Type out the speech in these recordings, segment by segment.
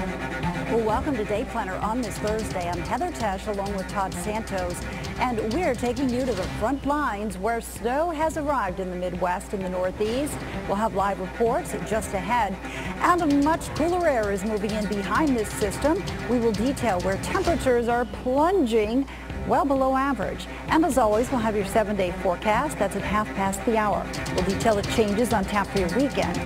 Well, welcome to Day Planner on this Thursday. I'm Heather Tesch along with Todd Santos, and we're taking you to the front lines where snow has arrived in the Midwest and the Northeast. We'll have live reports just ahead, and a much cooler air is moving in behind this system. We will detail where temperatures are plunging well below average. And as always, we'll have your 7-day forecast. That's at 1:30. We'll detail the changes on tap for your weekend.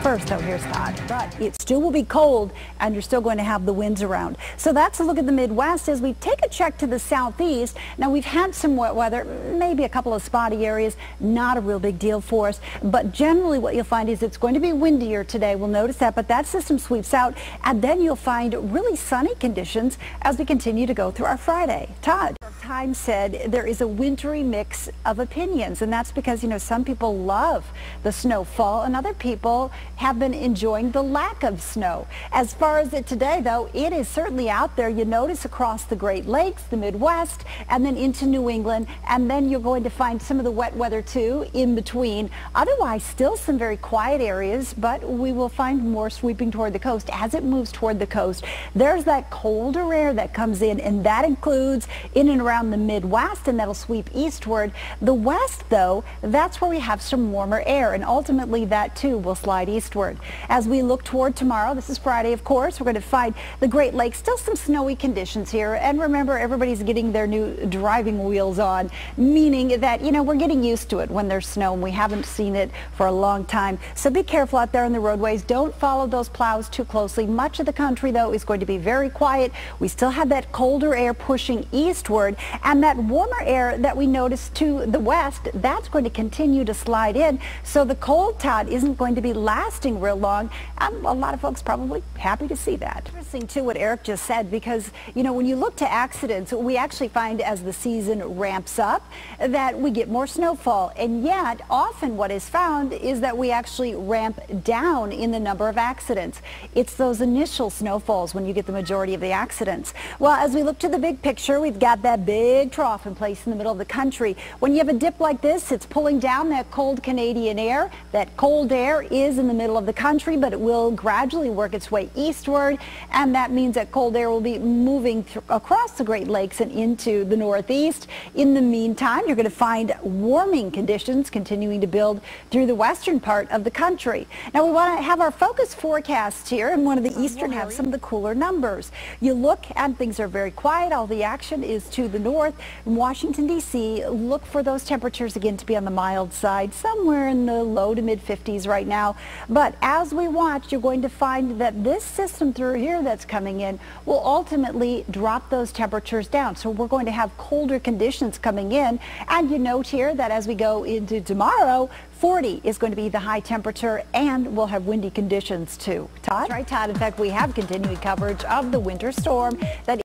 First, though, here's Todd. But it still will be cold, and you're still going to have the winds around. So that's a look at the Midwest as we take a check to the southeast. Now, we've had some wet weather, maybe a couple of spotty areas, not a real big deal for us. But generally what you'll find is it's going to be windier today. We'll notice that, but that system sweeps out, and then you'll find really sunny conditions as we continue to go through our Friday. Todd. Times said there is a wintry mix of opinions, and that's because, some people love the snowfall and other people have been enjoying the lack of snow. As far as it today, though, it is certainly out there. You notice across the Great Lakes, the Midwest, and then into New England, and then you're going to find some of the wet weather too in between. Otherwise, still some very quiet areas, but we will find more sweeping toward the coast. As it moves toward the coast, there's that colder air that comes in, and that includes in and around the Midwest, and that'll sweep eastward. The West, though, that's where we have some warmer air, and ultimately that too will slide eastward. As we look toward tomorrow, this is Friday, of course, we're going to find the Great Lakes, still some snowy conditions here. And remember, everybody's getting their new driving wheels on, meaning that, we're getting used to it when there's snow, and we haven't seen it for a long time. So be careful out there on the roadways. Don't follow those plows too closely. Much of the country, though, is going to be very quiet. We still have that colder air pushing eastward, and that warmer air that we noticed to the west, that's going to continue to slide in. So the cold, Todd, isn't going to be lasting real long. A lot of folks probably happy to see that. Interesting, too, what Eric just said, because, when you look to accidents, we actually find as the season ramps up that we get more snowfall. And yet, often what is found is that we actually ramp down in the number of accidents. It's those initial snowfalls when you get the majority of the accidents. Well, as we look to the big picture, we've got that big trough in place in the middle of the country. When you have a dip like this, it's pulling down that cold Canadian air. That cold air is in the middle of the country, but it will gradually work its way eastward, and that means that cold air will be moving across the Great Lakes and into the Northeast. In the meantime, you're going to find warming conditions continuing to build through the western part of the country. Now, we want to have our focus forecast here, and one of the eastern have some of the cooler numbers. You look, and things are very quiet. All the action is to the north. In Washington, D.C., look for those temperatures again to be on the mild side, somewhere in the low to mid 50s right now. But as we watch, you're going to find that this system through here that's coming in will ultimately drop those temperatures down. So we're going to have colder conditions coming in. And you note here that as we go into tomorrow, 40 is going to be the high temperature, and we'll have windy conditions too. Todd? That's right, Todd. In fact, we have continuing coverage of the winter storm that